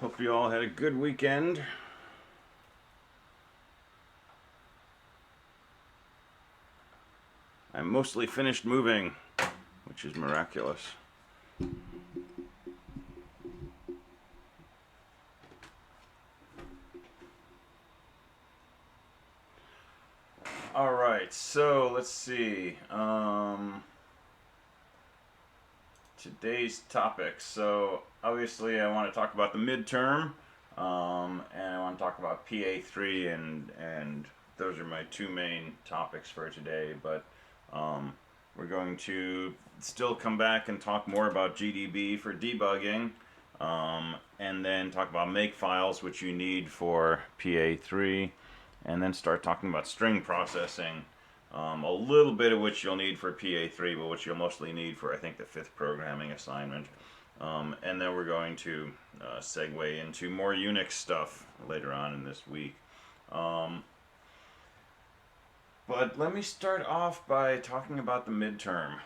Hope you all had a good weekend. I'm mostly finished moving, which is miraculous. All right, so let's see. Today's topic. So obviously, I want to talk about the midterm, and I want to talk about PA3, and those are my two main topics for today. But we're going to still come back and talk more about GDB for debugging, and then talk about makefiles, which you need for PA3, and then start talking about string processing. A little bit of which you'll need for PA3, but which you'll mostly need for, I think, the 5th programming assignment. And then we're going to segue into more Unix stuff later on in this week. But let me start off by talking about the midterm.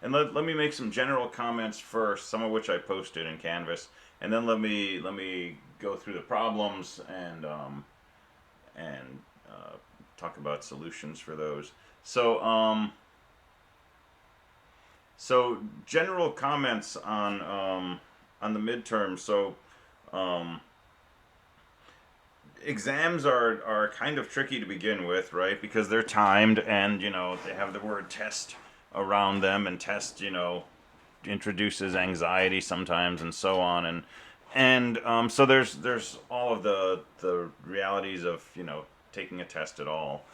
And let me make some general comments first, some of which I posted in Canvas, and then let me go through the problems and talk about solutions for those. So so general comments on the midterm. So exams are kind of tricky to begin with, right? Because they're timed, and they have the word test around them, and test introduces anxiety sometimes, and so on, and so there's all of the realities of taking a test at all.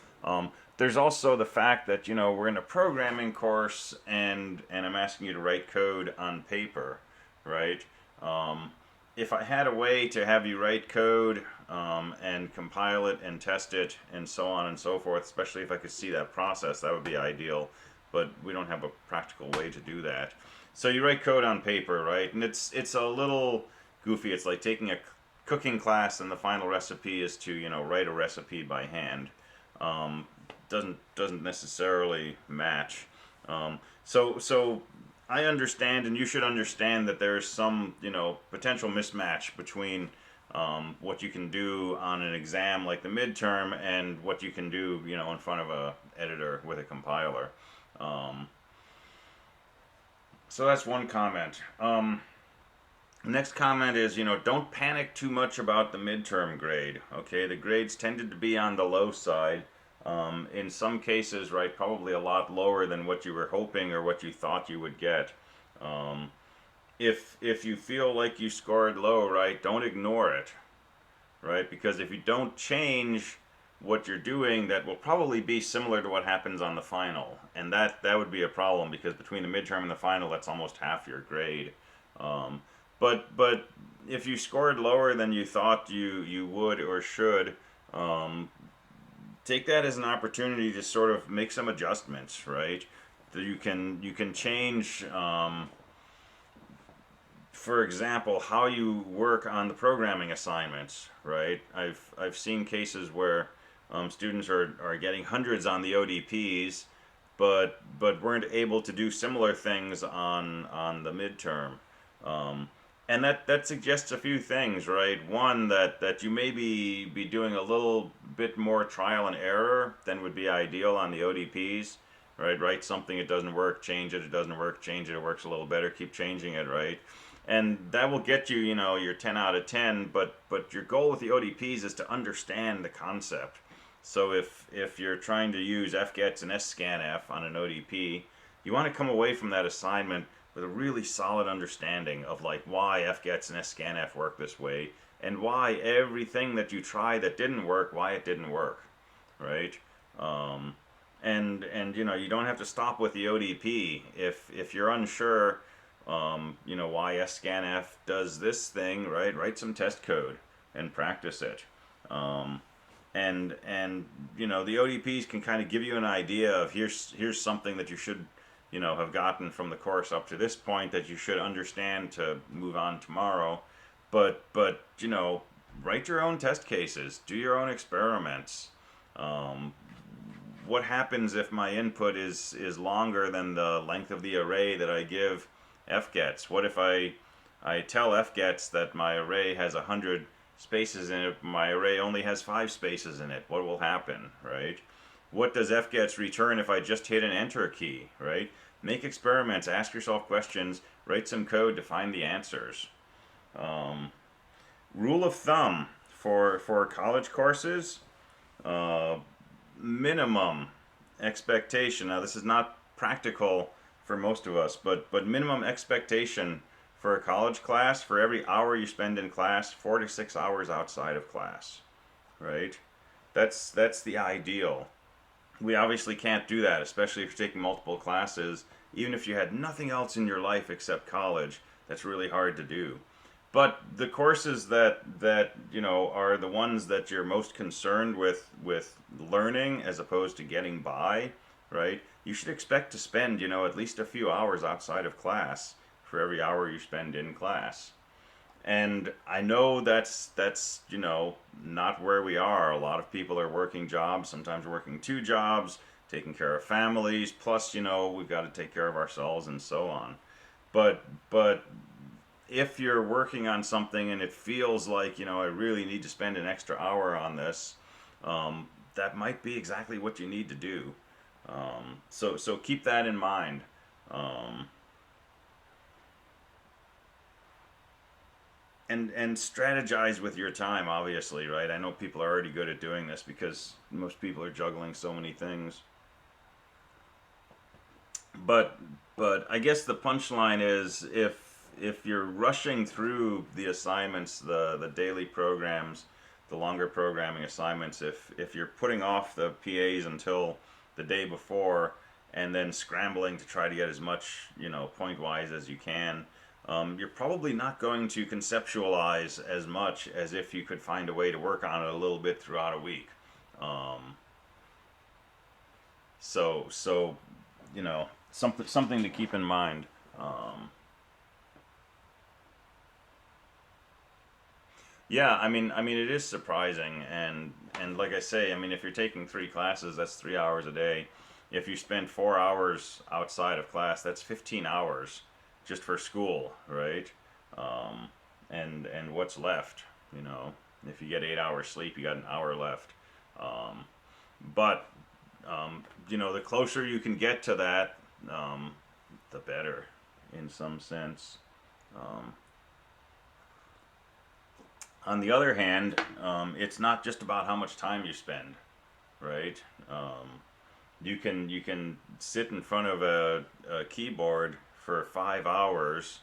There's also the fact that we're in a programming course, and I'm asking you to write code on paper, right? If I had a way to have you write code and compile it and test it and so on and so forth, especially if I could see that process, that would be ideal. But we don't have a practical way to do that. So you write code on paper, right? And it's a little goofy. It's like taking a cooking class and the final recipe is to write a recipe by hand. Doesn't necessarily match. So I understand, and you should understand, that there's some potential mismatch between what you can do on an exam like the midterm and what you can do in front of a editor with a compiler. So that's one comment. Next comment is, don't panic too much about the midterm grade. Okay, the grades tended to be on the low side. In some cases, right, probably a lot lower than what you were hoping or what you thought you would get. If you feel like you scored low, right, don't ignore it, right? Because if you don't change what you're doing, that will probably be similar to what happens on the final, and that would be a problem, because between the midterm and the final, that's almost half your grade. But if you scored lower than you thought you would or should, take that as an opportunity to sort of make some adjustments, right? That you can change. For example, how you work on the programming assignments, right? I've seen cases where students are getting hundreds on the ODPs, but weren't able to do similar things on the midterm. And that suggests a few things, right? One, that you may be doing a little bit more trial and error than would be ideal on the ODPs, right? Write something, it doesn't work, change it, it doesn't work, change it, it works a little better, keep changing it, right? And that will get you, your 10 out of 10, but your goal with the ODPs is to understand the concept. So if you're trying to use fgets and scanf on an ODP, you want to come away from that assignment with a really solid understanding of like why fgets and scanf work this way, and why everything that you try that didn't work, why it didn't work, right? And you don't have to stop with the ODP. If you're unsure, why scanf does this thing, right? Write some test code and practice it. And the ODPs can kind of give you an idea of here's something that you should have gotten from the course up to this point that you should understand to move on tomorrow. But write your own test cases, do your own experiments. What happens if my input is longer than the length of the array that I give FGETs? What if I tell FGETs that my array has 100 spaces in it, my array only has 5 spaces in it? What will happen, right? What does FGETs return if I just hit an enter key, right? Make experiments, ask yourself questions, write some code to find the answers. Rule of thumb for college courses, uh, minimum expectation. Now, this is not practical for most of us, but minimum expectation for a college class, for every hour you spend in class, 4 to 6 hours outside of class, right? That's the ideal. We obviously can't do that, especially if you're taking multiple classes. Even if you had nothing else in your life except college, that's really hard to do. But the courses that are the ones that you're most concerned with learning as opposed to getting by, right? You should expect to spend at least a few hours outside of class for every hour you spend in class. And I know that's not where we are. A lot of people are working jobs, sometimes working 2 jobs, taking care of families, plus we've got to take care of ourselves and so on. But if you're working on something and it feels like I really need to spend an extra hour on this, that might be exactly what you need to do. So keep that in mind. Um, and strategize with your time, obviously, right? I know people are already good at doing this because most people are juggling so many things. But I guess the punchline is, if you're rushing through the assignments, the daily programs, the longer programming assignments, if you're putting off the PAs until the day before and then scrambling to try to get as much point wise as you can, you're probably not going to conceptualize as much as if you could find a way to work on it a little bit throughout a week. Um, so something to keep in mind. Yeah, I mean, it is surprising, and like I say, I mean, if you're taking 3 classes, that's 3 hours a day. If you spend 4 hours outside of class, that's 15 hours just for school, right? Um, and what's left, you know? If you get 8 hours sleep, you got an hour left. Um, but the closer you can get to that, um, the better, in some sense. Um, on the other hand, it's not just about how much time you spend, right? You can sit in front of a keyboard for 5 hours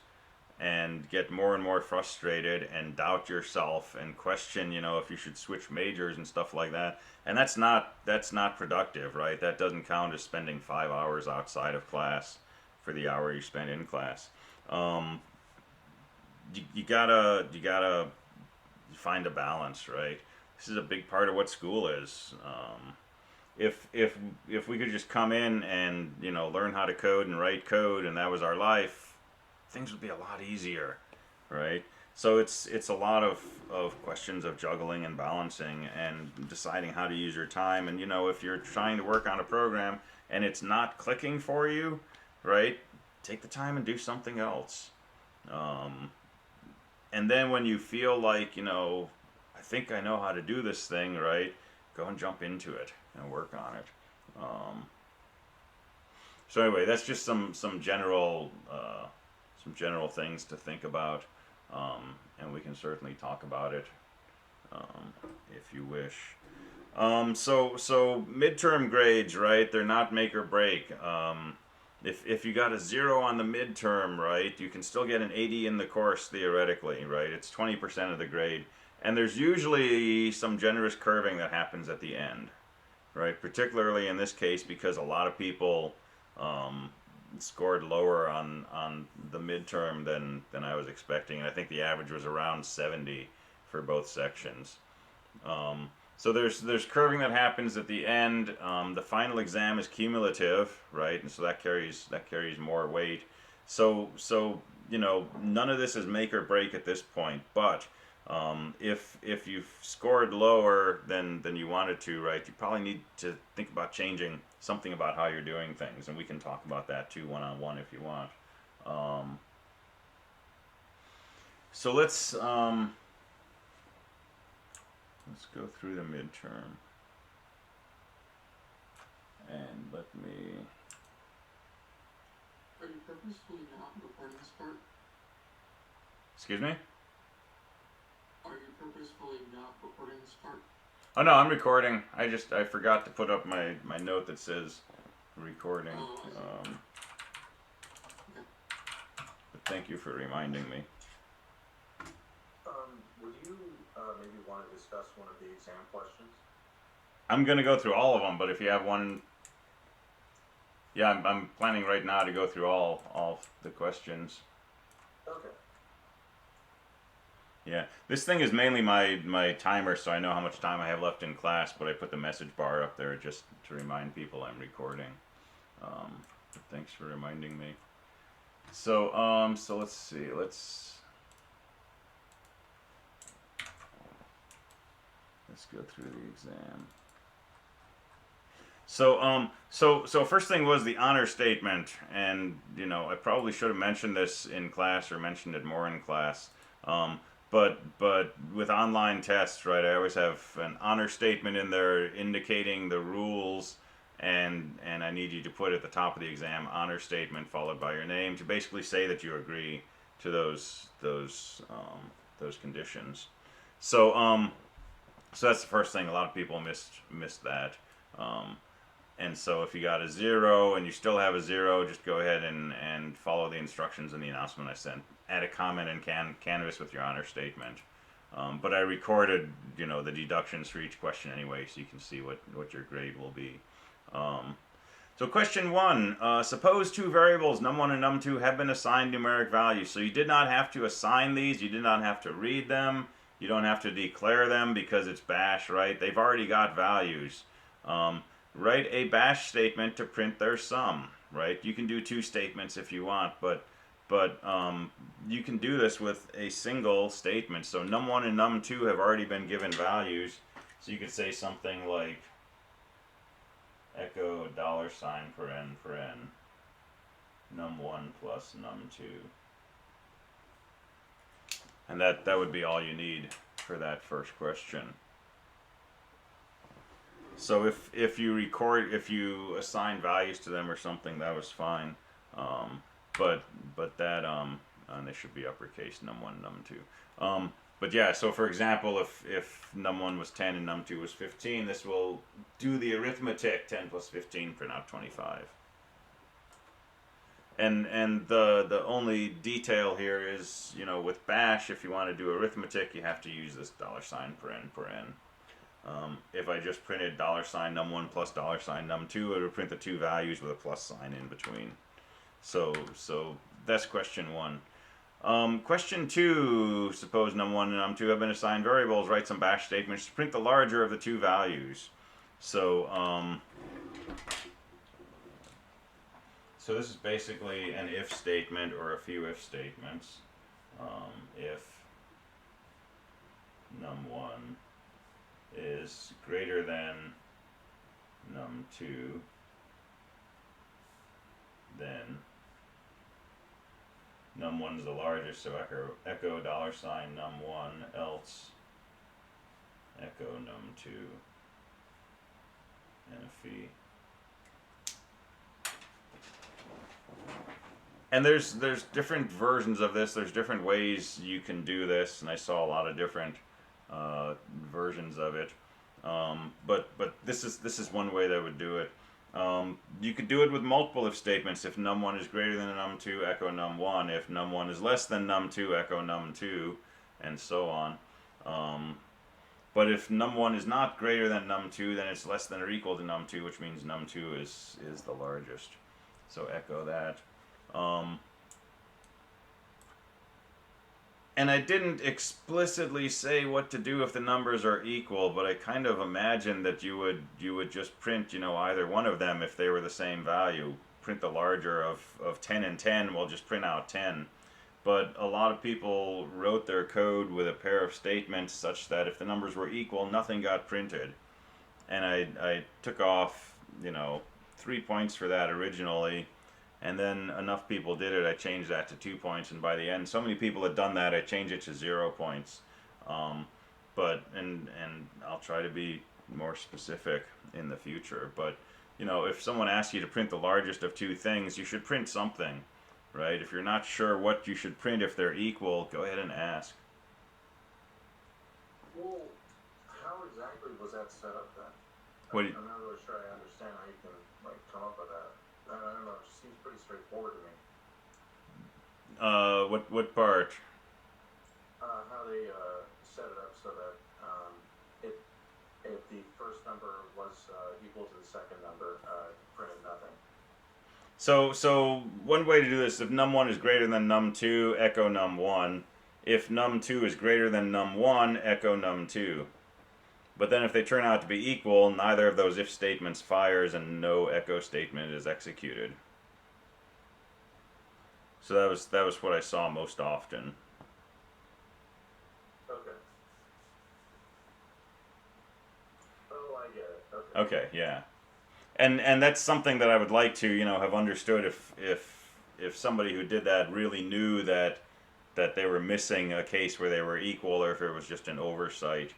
and get more and more frustrated and doubt yourself and question, if you should switch majors and stuff like that. And that's not productive, right? That doesn't count as spending 5 hours outside of class for the hour you spend in class. Um, you gotta find a balance, right? This is a big part of what school is. If we could just come in and learn how to code and write code and that was our life, things would be a lot easier, right? So it's a lot of questions of juggling and balancing and deciding how to use your time. And if you're trying to work on a program and it's not clicking for you, right? Take the time and do something else. Um, and then when you feel like I think I know how to do this thing, right? Go and jump into it and work on it. Um, so anyway, that's just some general things to think about, and we can certainly talk about it um, if you wish. So midterm grades, right? They're not make or break. If you got a 0 on the midterm, right, you can still get an 80 in the course theoretically, right? It's 20% of the grade, and there's usually some generous curving that happens at the end, right? Particularly in this case because a lot of people um, scored lower on the midterm than I was expecting, and I think the average was around 70 for both sections. So there's curving that happens at the end. The final exam is cumulative, right, and so that carries more weight. So none of this is make or break at this point. But if you've scored lower than you wanted to, right, you probably need to think about changing something about how you're doing things, and we can talk about that too one on one if you want. So let's go through the midterm, and let me. Are you purposefully not recording this part? Excuse me? Are you purposefully not recording this part? Oh no, I'm recording. I forgot to put up my note that says recording. Oh, I see. Okay. But thank you for reminding me. Would you maybe want to discuss one of the exam questions? I'm gonna go through all of them, but if you have one, yeah, I'm planning right now to go through all the questions. Okay. Yeah, this thing is mainly my timer, so I know how much time I have left in class. But I put the message bar up there just to remind people I'm recording. But thanks for reminding me. So let's see. Let's go through the exam. So first thing was the honor statement, and I probably should have mentioned this in class or mentioned it more in class. But with online tests, right? I always have an honor statement in there indicating the rules, and I need you to put at the top of the exam honor statement followed by your name to basically say that you agree to those conditions. So that's the first thing. A lot of people missed that. Um, and so if you got a 0 and you still have a 0, just go ahead and follow the instructions in the announcement I sent. Add a comment in Canvas with your honor statement. But I recorded, the deductions for each question anyway, so you can see what your grade will be. So question 1, suppose two variables, num1 and num2, have been assigned numeric values. So you did not have to assign these, you did not have to read them, you don't have to declare them because it's bash, right? They've already got values. Write a bash statement to print their sum, right? You can do two statements if you want, but you can do this with a single statement. So num1 and num2 have already been given values, so you could say something like echo $paren num1 plus num2, and that would be all you need for that first question. So if you assign values to them or something, that was fine. But that and they should be uppercase num1, num2. But yeah, so for example, if num1 was 10 and num2 was 15, this will do the arithmetic. 10 plus 15 print out 25. And the only detail here is, with bash, if you want to do arithmetic, you have to use this $paren. If I just printed $num1 plus $num2, it would print the two values with a plus sign in between. So that's question 1. Question 2, suppose num1 and num2 have been assigned variables, write some bash statements to print the larger of the two values. So this is basically an if statement or a few if statements. If num1 is greater than num2, then num1 is the largest, so echo $num1, else echo num2, and a fee. And there's different versions of this. There's different ways you can do this, and I saw a lot of different versions of it. But this is one way that would do it. You could do it with multiple if statements. If num1 is greater than num2, echo num1. If num1 is less than num2, echo num2, and so on. But if num1 is not greater than num2, then it's less than or equal to num2, which means num2 is the largest. So echo that. And I didn't explicitly say what to do if the numbers are equal, but I kind of imagined that you would just print, either one of them if they were the same value. Print the larger of 10 and 10, we'll just print out 10. But a lot of people wrote their code with a pair of statements such that if the numbers were equal, nothing got printed. And I took off, 3 points for that originally. And then enough people did it, I changed that to 2 points, and by the end, so many people had done that, I changed it to 0 points. And I'll try to be more specific in the future. But if someone asks you to print the largest of two things, you should print something, right? If you're not sure what you should print if they're equal, go ahead and ask. Well, how exactly was that set up then? What do you- I'm not really sure I understand how you can come up with that. I don't know. It just seems pretty straightforward to me. what part? How they set it up so that if the first number was equal to the second number, printed nothing. So one way to do this, if num1 is greater than num2, echo num1. If num2 is greater than num1, echo num2. But then if they turn out to be equal, neither of those if statements fires and no echo statement is executed. So that was what I saw most often. Okay. Oh, I get it. Okay. Okay, yeah. And that's something that I would like to, have understood if somebody who did that really knew that they were missing a case where they were equal, or if it was just an oversight.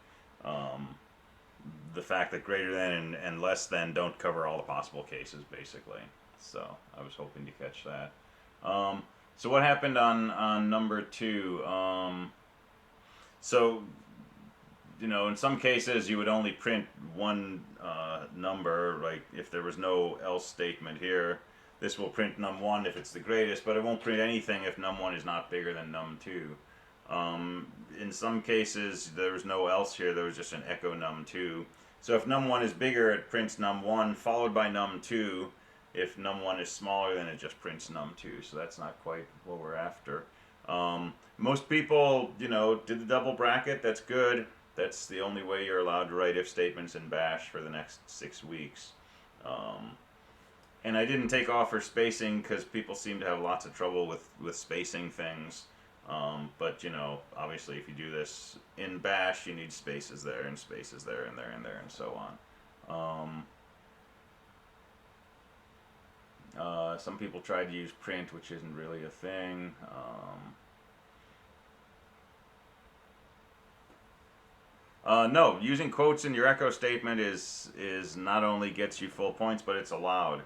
The fact that greater than and less than don't cover all the possible cases, basically. So I was hoping to catch that. So what happened on number 2? So in some cases you would only print one number, like if there was no else statement here. This will print num1 if it's the greatest, but it won't print anything if num1 is not bigger than num2. In some cases there was no else here, there was just an echo num2. So if num1 is bigger, it prints num1 followed by num2. If num1 is smaller, then it just prints num2. So that's not quite what we're after. Most people, did the double bracket. That's good. That's the only way you're allowed to write if statements in Bash for the next 6 weeks. And I didn't take off for spacing because people seem to have lots of trouble with spacing things. But obviously if you do this in Bash, you need spaces there and spaces there and there and there and so on. Some people tried to use print, which isn't really a thing. No, using quotes in your echo statement is not only gets you full points, but it's allowed.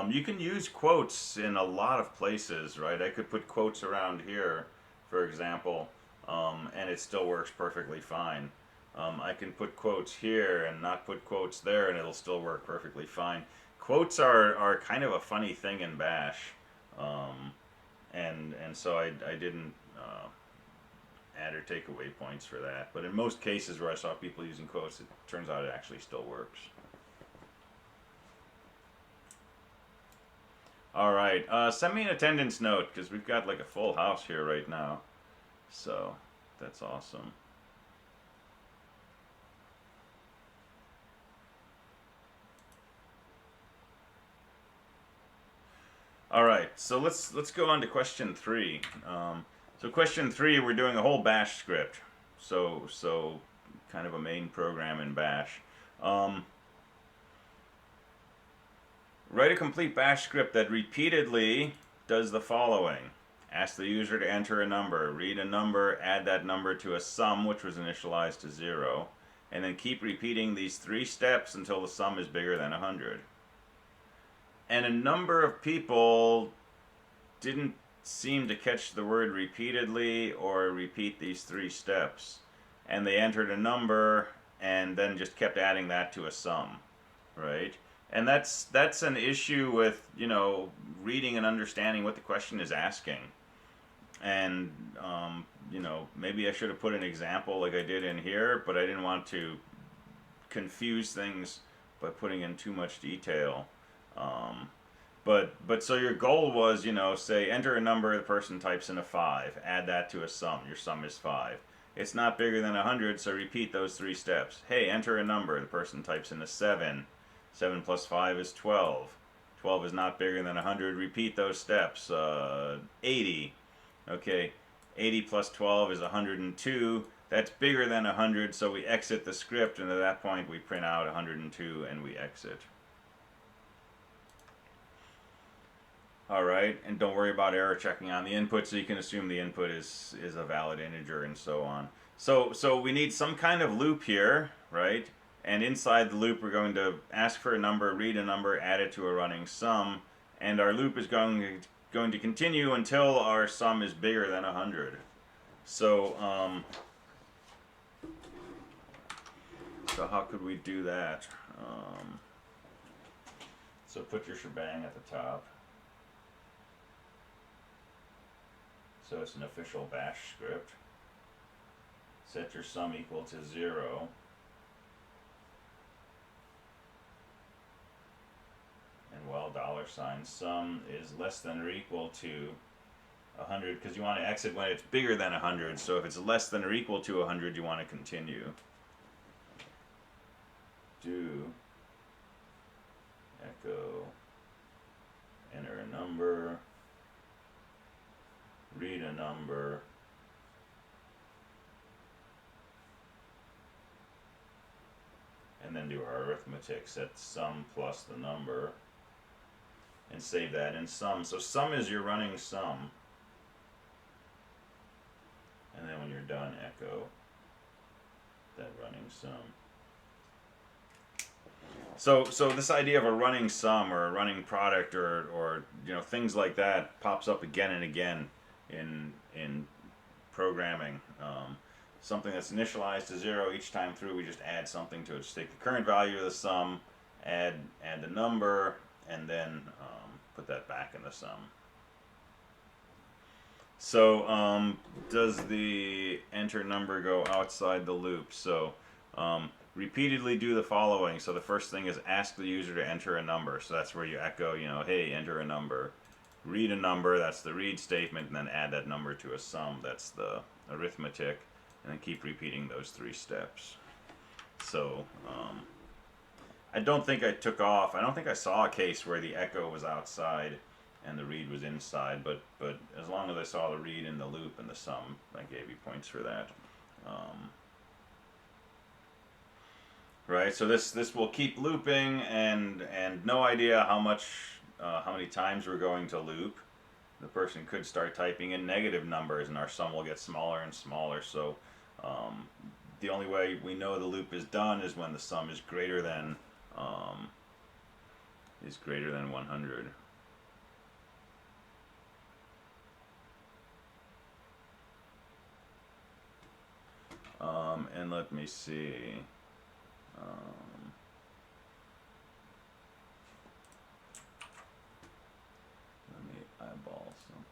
You can use quotes in a lot of places, right? I could put quotes around here, for example, and it still works perfectly fine. I can put quotes here and not put quotes there, and it'll still work perfectly fine. Quotes are kind of a funny thing in Bash, and so I didn't add or take away points for that. But in most cases where I saw people using quotes, it turns out it actually still works. All right, send me an attendance note because we've got like a full house here right now. So that's awesome. All right, so let's go on to question 3. So question 3, we're doing a whole Bash script. So kind of a main program in Bash. Write a complete Bash script that repeatedly does the following. Ask the user to enter a number, read a number, add that number to a sum which was initialized to 0, and then keep repeating these 3 steps until the sum is bigger than 100. And a number of people didn't seem to catch the word repeatedly or repeat these 3 steps. And they entered a number and then just kept adding that to a sum, right? And that's an issue with, reading and understanding what the question is asking. And, maybe I should have put an example like I did in here, but I didn't want to confuse things by putting in too much detail. But so your goal was, say enter a number, the person types in a 5, add that to a sum, your sum is 5. It's not bigger than 100, so repeat those 3 steps. Hey, enter a number, the person types in a 7, 7 plus 5 is 12. 12 is not bigger than 100, repeat those steps. 80, okay, 80 plus 12 is 102, that's bigger than 100, so we exit the script, and at that point we print out 102 and we exit. All right, and don't worry about error checking on the input, so you can assume the input is a valid integer and so on. So we need some kind of loop here, right? And inside the loop, we're going to ask for a number, read a number, add it to a running sum, and our loop is going to continue until our sum is bigger than 100. So so how could we do that? So put your shebang at the top. So it's an official bash script. Set your sum equal to 0. And while $sum is less than or equal to 100, because you want to exit when it's bigger than 100. So if it's less than or equal to 100, you want to continue. Do echo, enter a number, read a number, and then do our arithmetic, set sum plus the number, and save that in sum. So sum is your running sum. And then when you're done, echo that running sum. So this idea of a running sum or a running product or things like that pops up again and again in programming. Something that's initialized to 0 each time through, we just add something to it. Just take the current value of the sum, add the number, and then put that back in the sum. So does the enter number go outside the loop? So repeatedly do the following. So the first thing is ask the user to enter a number. So that's where you echo, hey, enter a number. Read a number, that's the read statement, and then add that number to a sum, that's the arithmetic, and then keep repeating those 3 steps. So I don't think I took off. I don't think I saw a case where the echo was outside and the read was inside, but as long as I saw the read in the loop and the sum, I gave you points for that. Right, so this will keep looping, and no idea how many times we're going to loop. The person could start typing in negative numbers, and our sum will get smaller and smaller. So the only way we know the loop is done is when the sum is greater than 100. And let me see. Let me eyeball something.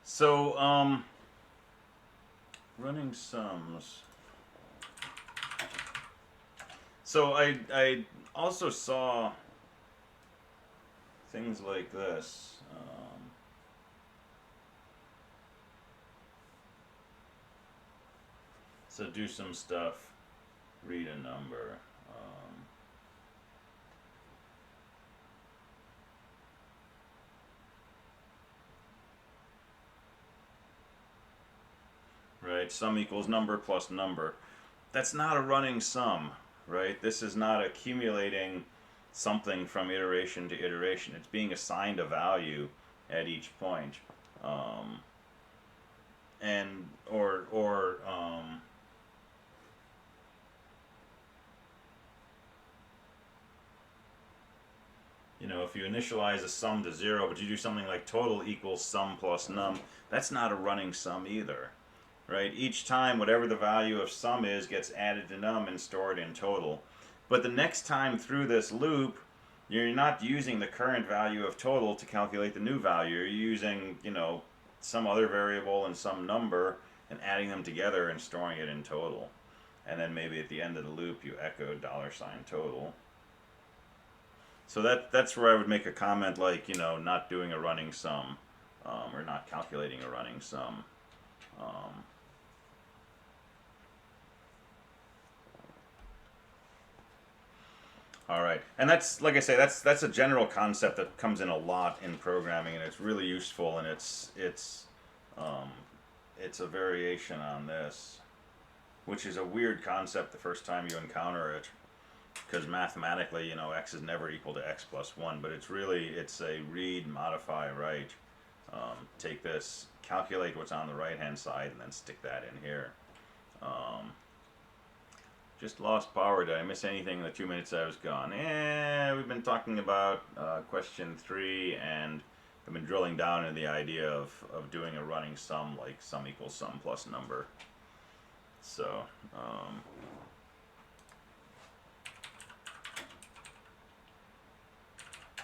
So, running sums. So I also saw things like this. So do some stuff, read a number. Right, sum equals number plus number. That's not a running sum, right? This is not accumulating something from iteration to iteration. It's being assigned a value at each point. If you initialize a sum to 0, but you do something like total equals sum plus num, that's not a running sum either. Right? Each time, whatever the value of sum is gets added to num and stored in total. But the next time through this loop, you're not using the current value of total to calculate the new value. You're using, some other variable and some number and adding them together and storing it in total. And then maybe at the end of the loop, you echo $total. So that's where I would make a comment like, not doing a running sum, or not calculating a running sum. All right, and that's, like I say, that's a general concept that comes in a lot in programming, and it's really useful, and it's a variation on this, which is a weird concept the first time you encounter it, because mathematically, x is never equal to x plus 1, but it's a read, modify, write. Take this, calculate what's on the right-hand side, and then stick that in here. Just lost power. Did I miss anything in the 2 minutes I was gone? We've been talking about question 3, and I've been drilling down into the idea of doing a running sum, like sum equals sum plus number. So,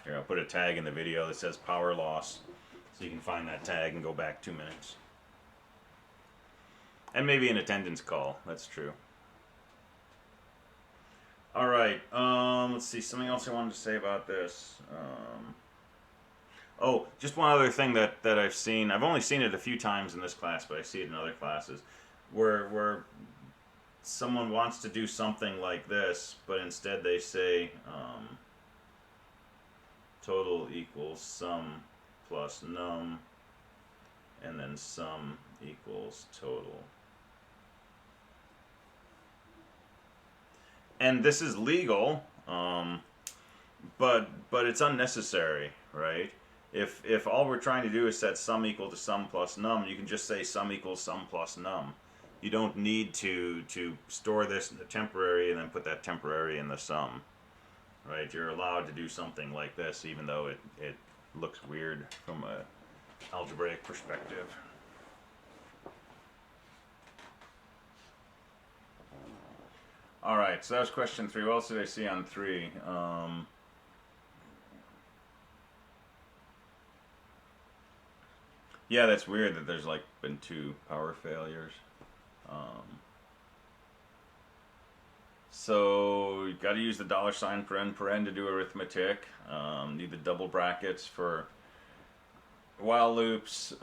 here, I'll put a tag in the video that says power loss, so you can find that tag and go back 2 minutes. And maybe an attendance call, that's true. All right, let's see, something else I wanted to say about this. Oh, just one other thing that I've seen. I've only seen it a few times in this class, but I see it in other classes, where someone wants to do something like this, but instead they say total equals sum plus num, and then sum equals total. And this is legal, but it's unnecessary, right? If all we're trying to do is set sum equal to sum plus num, you can just say sum equals sum plus num. You don't need to store this in the temporary and then put that temporary in the sum, right? You're allowed to do something like this, even though it looks weird from a algebraic perspective. All right, so that was question 3. What else did I see on 3? Yeah, that's weird that there's like been 2 power failures. So you got to use the $paren to do arithmetic. Need the double brackets for while loops.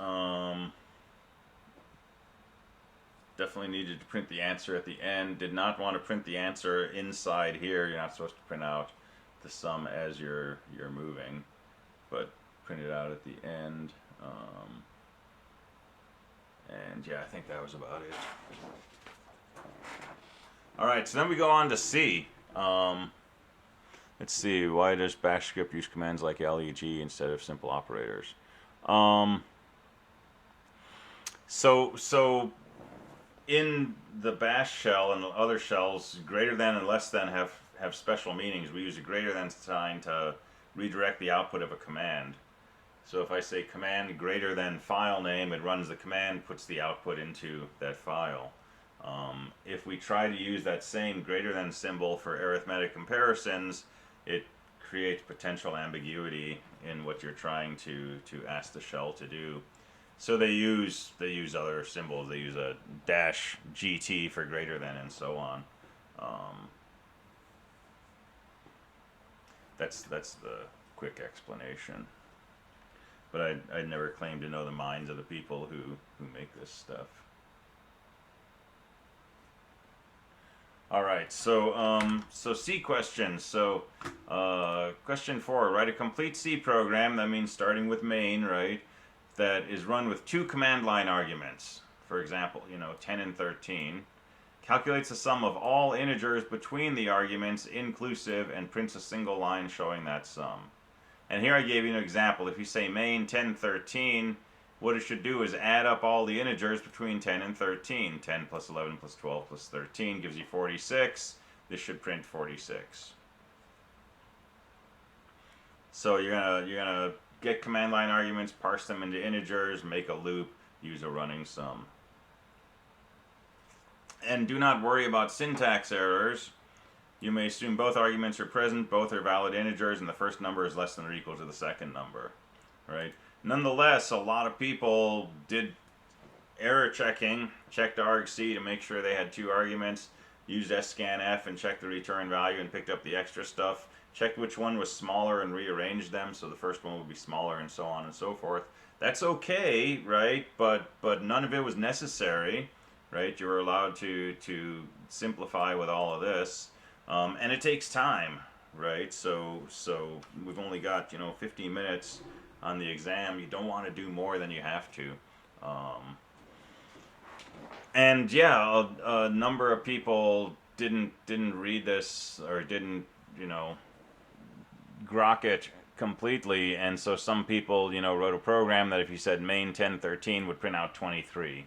Definitely needed to print the answer at the end. Did not want to print the answer inside here. You're not supposed to print out the sum as you're moving, but print it out at the end. And yeah, I think that was about it. All right, so then we go on to C. Let's see, why does bash script use commands like leg instead of simple operators? So in the bash shell and other shells, greater than and less than have special meanings. We use a greater than sign to redirect the output of a command. So if I say command greater than file name, it runs the command, puts the output into that file. If we try to use that same greater than symbol for arithmetic comparisons, it creates potential ambiguity in what you're trying to ask the shell to do. So they use other symbols. They use a dash GT for greater than and so on. That's the quick explanation. But I'd never claimed to know the minds of the people who make this stuff. All right, so C questions. So question 4, write a complete C program. That means starting with main, right? That is run with 2 command line arguments. For example, 10 and 13. Calculates the sum of all integers between the arguments inclusive and prints a single line showing that sum. And here I gave you an example. If you say main 10, 13, what it should do is add up all the integers between 10 and 13. 10 plus 11 plus 12 plus 13 gives you 46. This should print 46. So you're gonna get command line arguments, parse them into integers, make a loop, use a running sum. And do not worry about syntax errors. You may assume both arguments are present, both are valid integers, and the first number is less than or equal to the second number, right? Nonetheless, a lot of people did error checking, checked argc to make sure they had 2 arguments, used scanf and checked the return value and picked up the extra stuff, checked which one was smaller and rearranged them so the first one would be smaller and so on and so forth. That's okay, right? But none of it was necessary, right? You were allowed to simplify with all of this, and it takes time, right? So we've only got 15 minutes on the exam. You don't want to do more than you have to. And yeah, a number of people didn't read this or didn't grok it completely, and so some people wrote a program that if you said main 1013 would print out 23,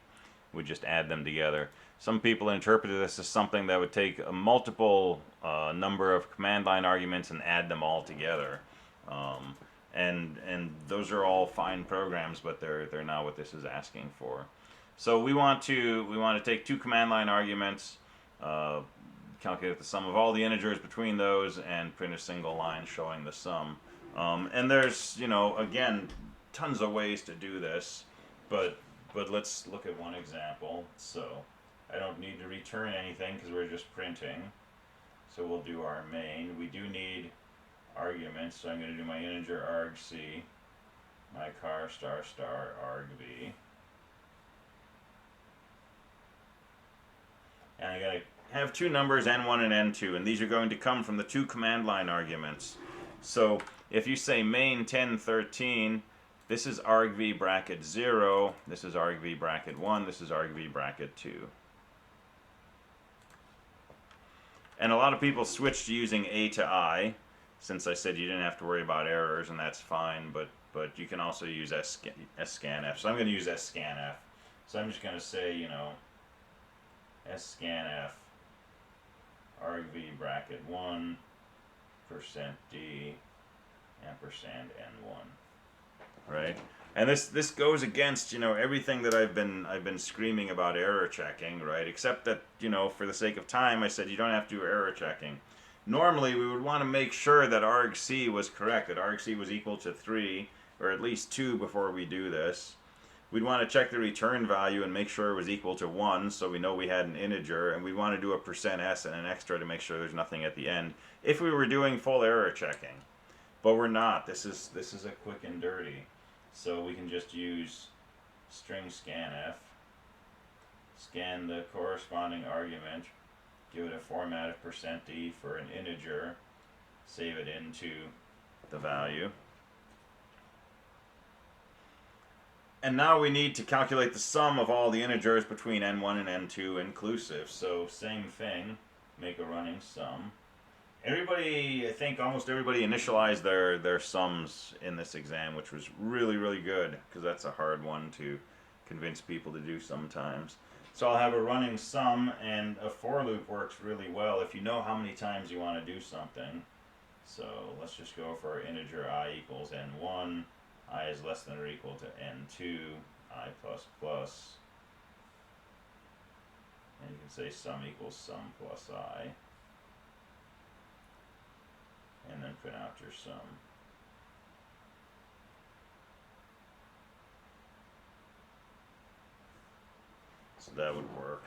would just add them together. Some people interpreted this as something that would take a multiple number of command line arguments and add them all together. And those are all fine programs, but they're not what this is asking for. So we want to take two command line arguments, calculate the sum of all the integers between those, and print a single line showing the sum. And there's again tons of ways to do this, but let's look at one example. So I don't need to return anything because we're just printing. So we'll do our main. We do need arguments, so I'm going to do my integer argc, my char star star argv. And I'm going to have two numbers, n1 and n2, and these are going to come from the two command line arguments. So if you say main 1013, this is argv bracket 0, this is argv bracket 1, this is argv bracket 2. And a lot of people switch to using A to I, since I said you didn't have to worry about errors, and that's fine, but you can also use scanf. So I'm going to use scanf. So I'm just going to say, scanf argv bracket 1 %d ampersand n1, right? And this goes against everything that I've been screaming about error checking, right? Except that for the sake of time I said you don't have to do error checking. Normally we would want to make sure that argc was correct, that argc was equal to 3 or at least 2 before we do this. We'd want to check the return value and make sure it was equal to 1 so we know we had an integer, and we'd want to do a %s and an extra to make sure there's nothing at the end if we were doing full error checking. But we're not. This is a quick and dirty. So we can just use string scanf, scan the corresponding argument, give it a format of %d for an integer, save it into the value. And now we need to calculate the sum of all the integers between n1 and n2 inclusive. So same thing, make a running sum. Everybody, I think almost everybody initialized their sums in this exam, which was really, really good, because that's a hard one to convince people to do sometimes. So I'll have a running sum, and a for loop works really well if you know how many times you want to do something. So let's just go for our integer I equals n1, I is less than or equal to n2, I plus plus, and you can say sum equals sum plus I, and then print out your sum. So that would work.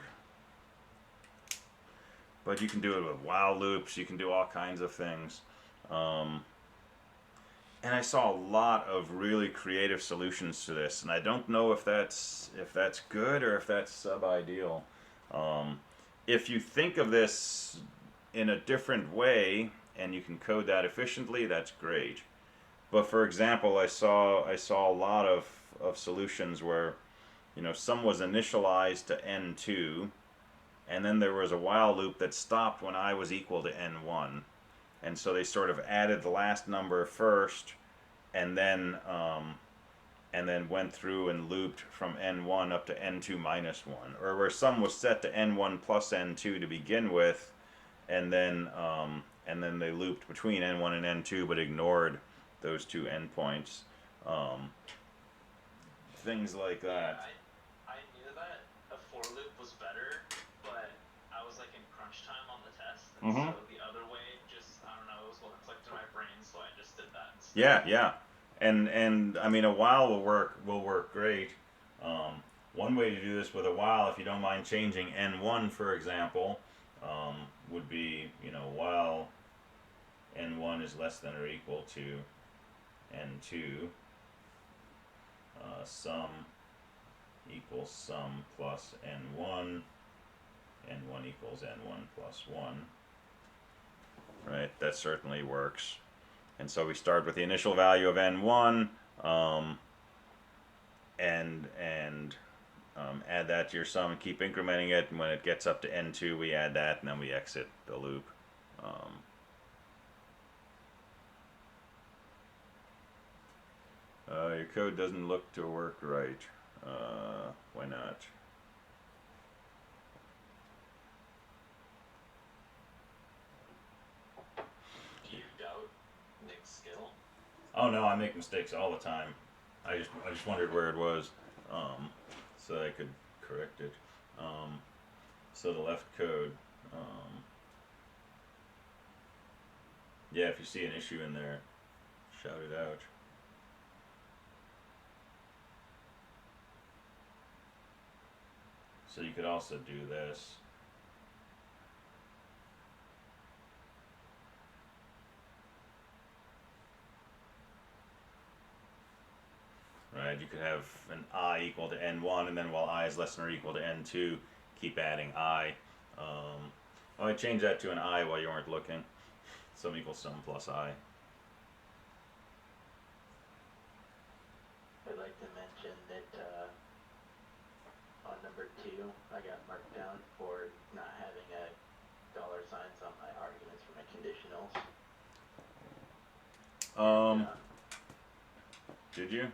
But you can do it with while loops, you can do all kinds of things. And I saw a lot of really creative solutions to this, and I don't know if that's good or if that's sub-ideal. If you think of this in a different way and you can code that efficiently, that's great. But for example, I saw a lot of solutions where sum was initialized to n2, and then there was a while loop that stopped when I was equal to n1. And so they sort of added the last number first, and then went through and looped from n1 up to n2 minus 1, or where sum was set to n1 plus n2 to begin with, and then they looped between n1 and n2 but ignored those two endpoints. Things like that. I knew that a for loop was better, but I was like in crunch time on the test, and so the other way just, I don't know, it was what clicked in my brain, so I just did that instead. Yeah. And I mean, a while will work great. One way to do this with a while, if you don't mind changing n1, for example, would be while n1 is less than or equal to n2, sum equals sum plus n1 equals n1 plus 1. Right, that certainly works. And so we start with the initial value of n1, and add that to your sum and keep incrementing it, and when it gets up to n2 we add that, and then we exit the loop. Your code doesn't look to work right. Why not? Do you doubt Nick's skill? Oh no, I make mistakes all the time. I just wondered where it was, so that I could correct it. So the left code. Yeah, if you see an issue in there, shout it out. So you could also do this. Right, you could have an I equal to n1, and then while I is less than or equal to n2, keep adding I. Oh, I changed that to an I while you weren't looking. Sum equals sum plus I. I'd like to mention that on number 2, I got marked down for not having a dollar signs on my arguments for my conditionals. Did you?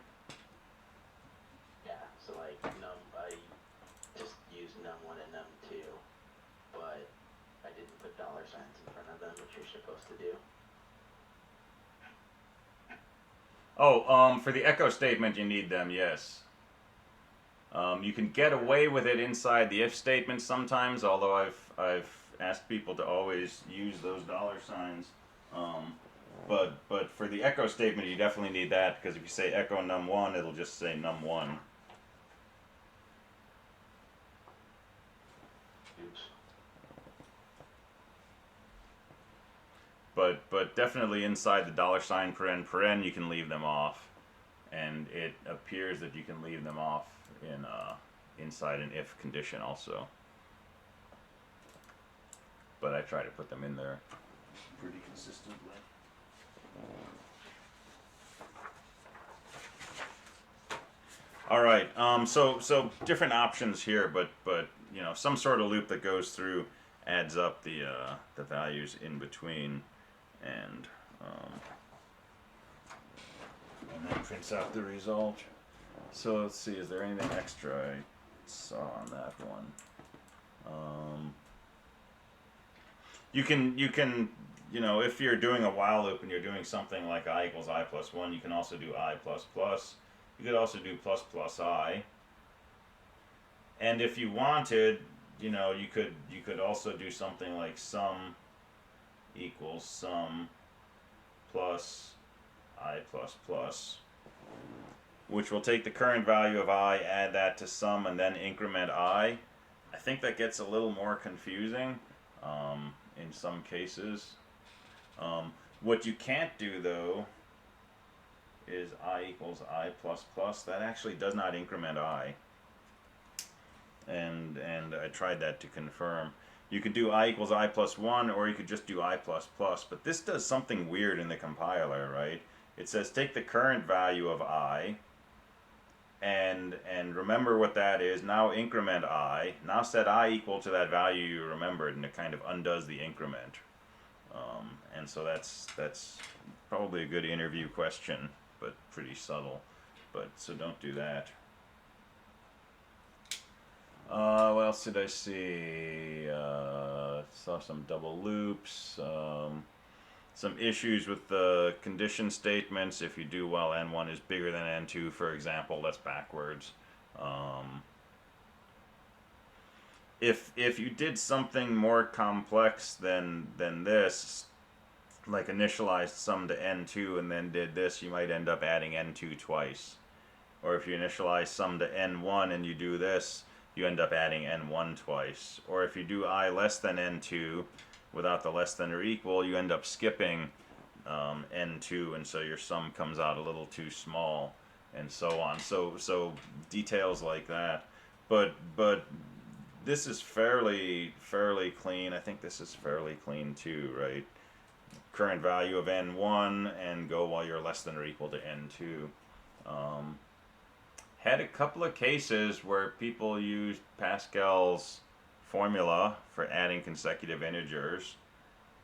Yeah, so like I just used num1 and num2, but I didn't put dollar signs in front of them, which you're supposed to do. Oh, for the echo statement you need them, yes. You can get away with it inside the if statement sometimes, although I've asked people to always use those dollar signs. But for the echo statement you definitely need that, because if you say echo num1, it'll just say num1. Oops. But definitely inside the dollar sign paren you can leave them off, and it appears that you can leave them off in inside an if condition also. But I try to put them in there pretty consistently. All right, so different options here, but you know, some sort of loop that goes through adds up the values in between, and then prints out the result. So let's see, is there anything extra I saw on that one? You can, you know, if you're doing a while loop and you're doing something like I equals I plus 1, you can also do I plus plus. You could also do plus plus I. And if you wanted, you know, you could also do something like sum equals sum plus I plus plus, which will take the current value of I, add that to sum, and then increment I. I think that gets a little more confusing in some cases. What you can't do though is I equals I plus plus. That actually does not increment I. And I tried that to confirm. You could do I equals I plus 1, or you could just do I plus plus, but this does something weird in the compiler, right? It says take the current value of I, and remember what that is, now increment I, now set I equal to that value you remembered, and it kind of undoes the increment. And so that's probably a good interview question, but pretty subtle. But so don't do that. What else did I see? Saw some double loops, some issues with the condition statements. If you do while n1 is bigger than n2, for example, that's backwards. If you did something more complex than this, like initialized sum to n2 and then did this, you might end up adding n2 twice. Or if you initialize sum to n1 and you do this, you end up adding n1 twice. Or if you do I less than n2 without the less than or equal, you end up skipping n2, and so your sum comes out a little too small, and so on. So details like that, but this is fairly clean. I think this is fairly clean too, right? Current value of n1 and go while you're less than or equal to n2. Had a couple of cases where people used Pascal's formula for adding consecutive integers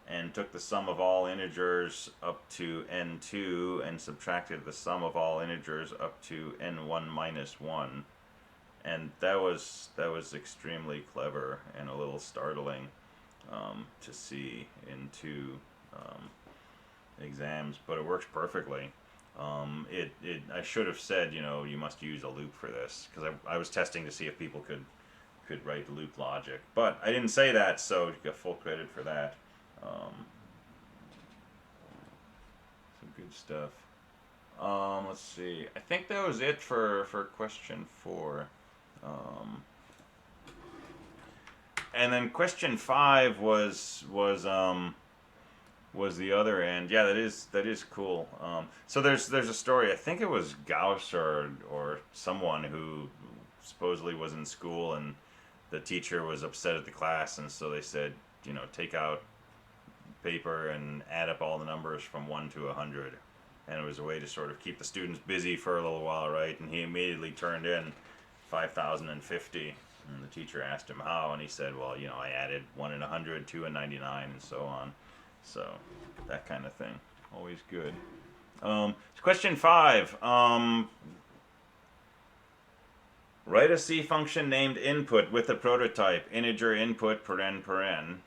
and took the sum of all integers up to n2 and subtracted the sum of all integers up to n1 minus 1. And that was extremely clever and a little startling to see in two exams, but it works perfectly. I should have said, you must use a loop for this, because I was testing to see if people could write loop logic, but I didn't say that, so you get full credit for that. Some good stuff. Let's see. I think that was it for question 4. And then question 5 was the other end. Yeah, that is cool. So there's a story. I think it was Gauss or someone who supposedly was in school, and the teacher was upset at the class, and so they said, take out paper and add up all the numbers from 1 to 100. And it was a way to sort of keep the students busy for a little while, right? And he immediately turned in 5,050. And the teacher asked him how, and he said, well, I added 1 and 100, 2 and 99, and so on. So that kind of thing, always good. Question 5. Write a C function named input with a prototype, integer input paren,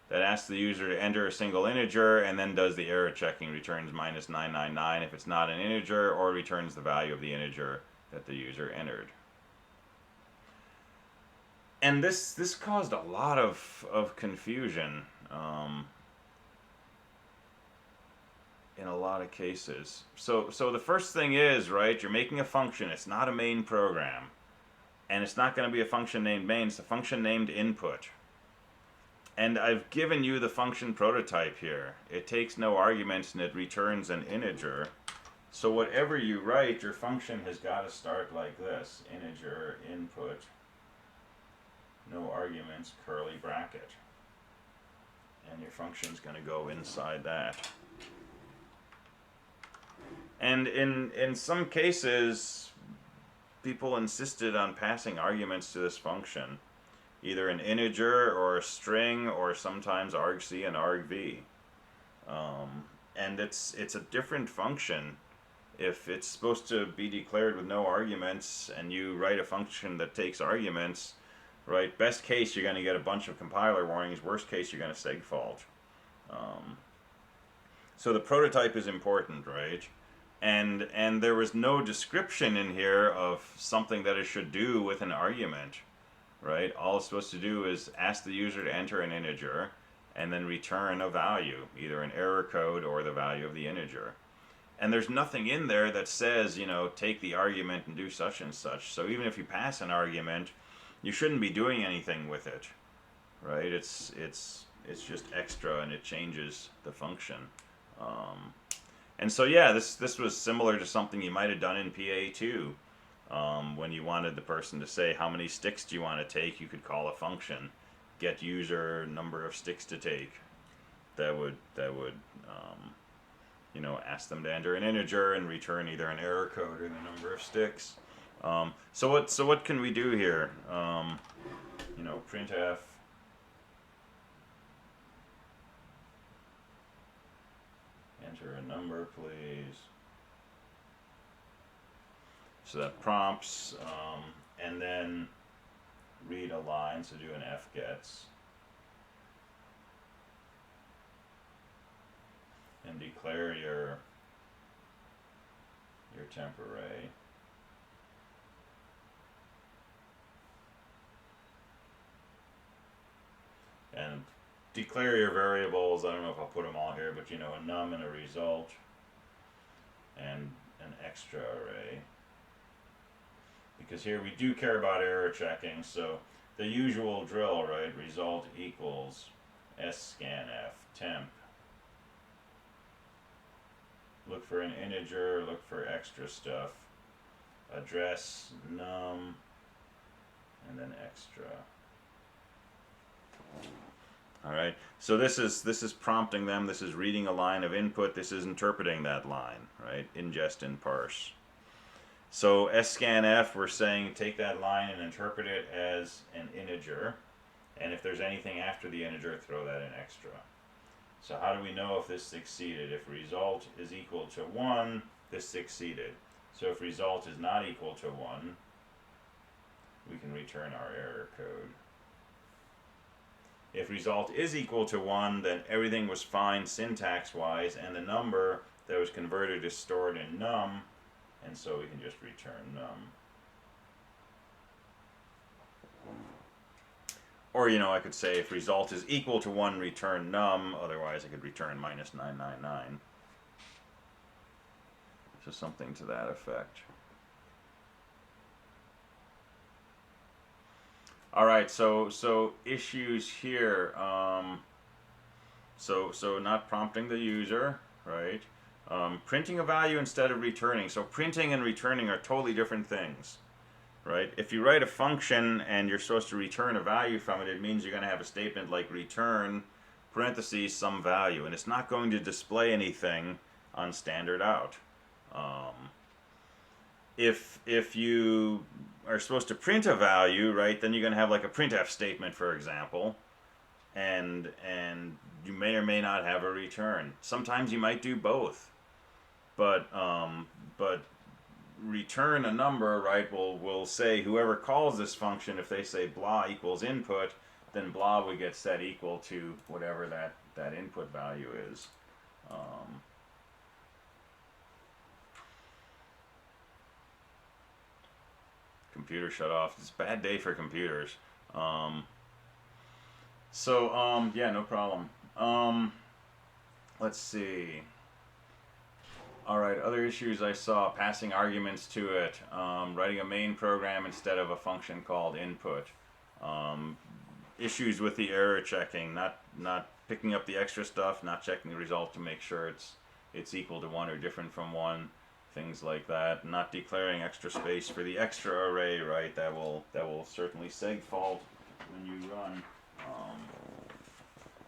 that asks the user to enter a single integer and then does the error checking, returns minus 999 if it's not an integer, or returns the value of the integer that the user entered. And this caused a lot of confusion in a lot of cases. So the first thing is, right, you're making a function. It's not a main program. And it's not going to be a function named main. It's a function named input. And I've given you the function prototype here. It takes no arguments and it returns an integer. So whatever you write, your function has got to start like this. Integer input, no arguments, curly bracket. And your function's going to go inside that. And in some cases, people insisted on passing arguments to this function, either an integer or a string, or sometimes argc and argv. And it's a different function. If it's supposed to be declared with no arguments and you write a function that takes arguments, right, best case you're going to get a bunch of compiler warnings, worst case you're going to segfault. So the prototype is important, right? And there was no description in here of something that it should do with an argument, right? All it's supposed to do is ask the user to enter an integer and then return a value, either an error code or the value of the integer. And there's nothing in there that says, take the argument and do such and such. So even if you pass an argument, you shouldn't be doing anything with it, right? It's just extra, and it changes the function. And so yeah, this was similar to something you might have done in PA2. When you wanted the person to say how many sticks do you want to take, you could call a function, get user number of sticks to take. That would ask them to enter an integer and return either an error code or the number of sticks. So what can we do here? Printf. Enter a number, please. So that prompts, and then read a line, so do an fgets. And declare your temp array. And declare your variables. I don't know if I'll put them all here, but a num and a result, and an extra array. Because here we do care about error checking, so the usual drill, right? Result equals scanf temp look for an integer, look for extra stuff. Address, num, and then extra. All right, so this is prompting them, this is reading a line of input, this is interpreting that line, right? Ingest and parse. So scanf, we're saying take that line and interpret it as an integer, and if there's anything after the integer, throw that in extra. So how do we know if this succeeded? If result is equal to 1, this succeeded. So if result is not equal to 1, we can return our error code. If result is equal to 1, then everything was fine syntax-wise, and the number that was converted is stored in num, and so we can just return num. Or, you know, I could say if result is equal to 1, return num, otherwise I could return minus 999. So something to that effect. All right, so issues here. So not prompting the user, right? Printing a value instead of returning. So printing and returning are totally different things, right? If you write a function and you're supposed to return a value from it, it means you're going to have a statement like return parentheses some value, and it's not going to display anything on standard out. If you are supposed to print a value, right, then you're going to have like a printf statement, for example, and you may or may not have a return. Sometimes you might do both, but return a number, right, will say whoever calls this function, if they say blah equals input, then blah would get set equal to whatever that input value is. Computer shut off. It's a bad day for computers. Yeah, no problem. Let's see. All right, other issues I saw: passing arguments to it, writing a main program instead of a function called input. Issues with the error checking, not picking up the extra stuff, not checking the result to make sure it's equal to 1 or different from 1. Things like that. Not declaring extra space for the extra array, right? That will certainly segfault when you run,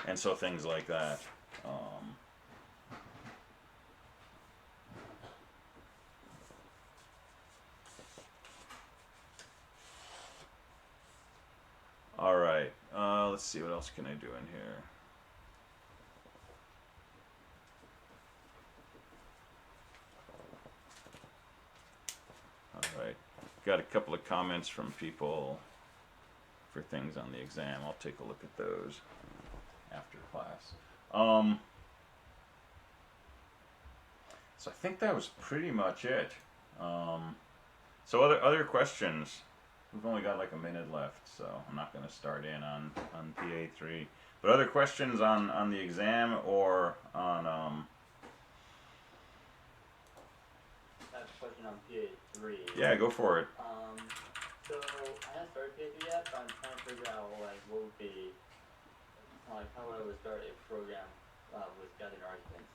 and so things like that. All right. Let's see, what else can I do in here? Alright, got a couple of comments from people for things on the exam. I'll take a look at those after class. So I think that was pretty much it. So other questions? We've only got like a minute left, so I'm not going to start in on PA3. But other questions on the exam or on Question on PA3. Yeah, go for it. So I haven't started PA3 yet, but I'm trying to figure out like what would be like how I would start a program with gathering arguments.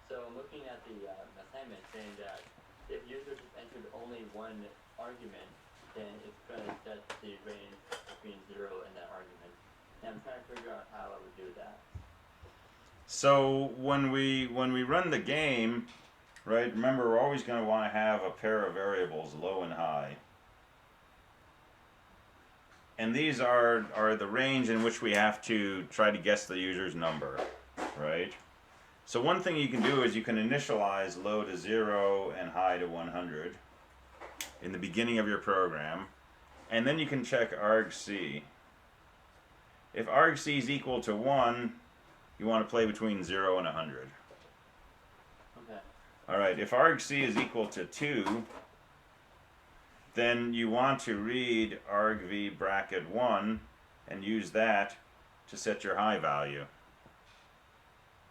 So I'm looking at the assignment saying that if user just entered only one argument, then it's going to set the range between 0 and that argument. And I'm trying to figure out how I would do that. So when we run the game, right, remember we're always going to want to have a pair of variables, low and high. And these are the range in which we have to try to guess the user's number, right? So one thing you can do is you can initialize low to 0 and high to 100 in the beginning of your program, and then you can check argc. If argc is equal to 1, you want to play between 0 and 100. Okay. All right, if argc is equal to 2, then you want to read argv bracket 1 and use that to set your high value.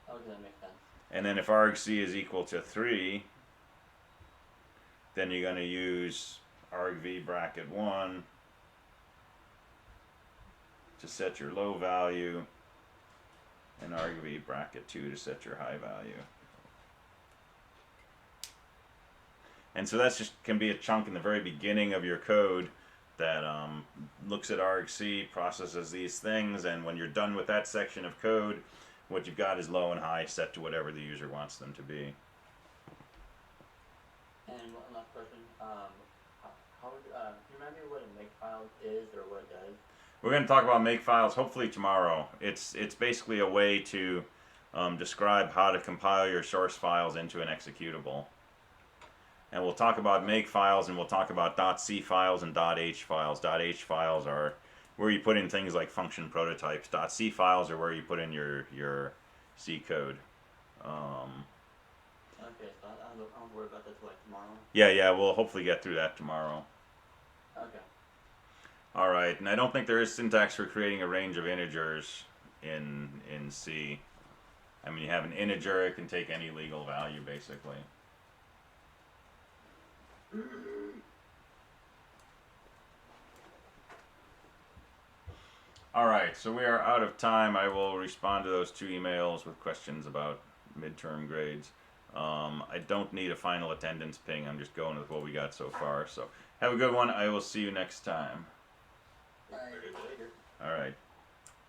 Okay, that makes sense. And then if argc is equal to 3, then you're going to use argv bracket 1 to set your low value, and argv bracket 2 to set your high value. And so that's just can be a chunk in the very beginning of your code that looks at argc, processes these things, and when you're done with that section of code, what you've got is low and high set to whatever the user wants them to be. And one last question. How do you remember what a makefile is or what it does? We're going to talk about makefiles hopefully tomorrow. It's basically a way to describe how to compile your source files into an executable. And we'll talk about makefiles, and we'll talk about .c files and .h files. .h files are where you put in things like function prototypes. .c files are where you put in your C code. Okay, so I'll worry about that till like tomorrow. Yeah, we'll hopefully get through that tomorrow. Okay. All right, and I don't think there is syntax for creating a range of integers in C. I mean, you have an integer; it can take any legal value, basically. All right, so we are out of time. I will respond to those 2 emails with questions about midterm grades. I don't need a final attendance ping. I'm just going with what we got so far. So have a good one. I will see you next time. Bye. All right.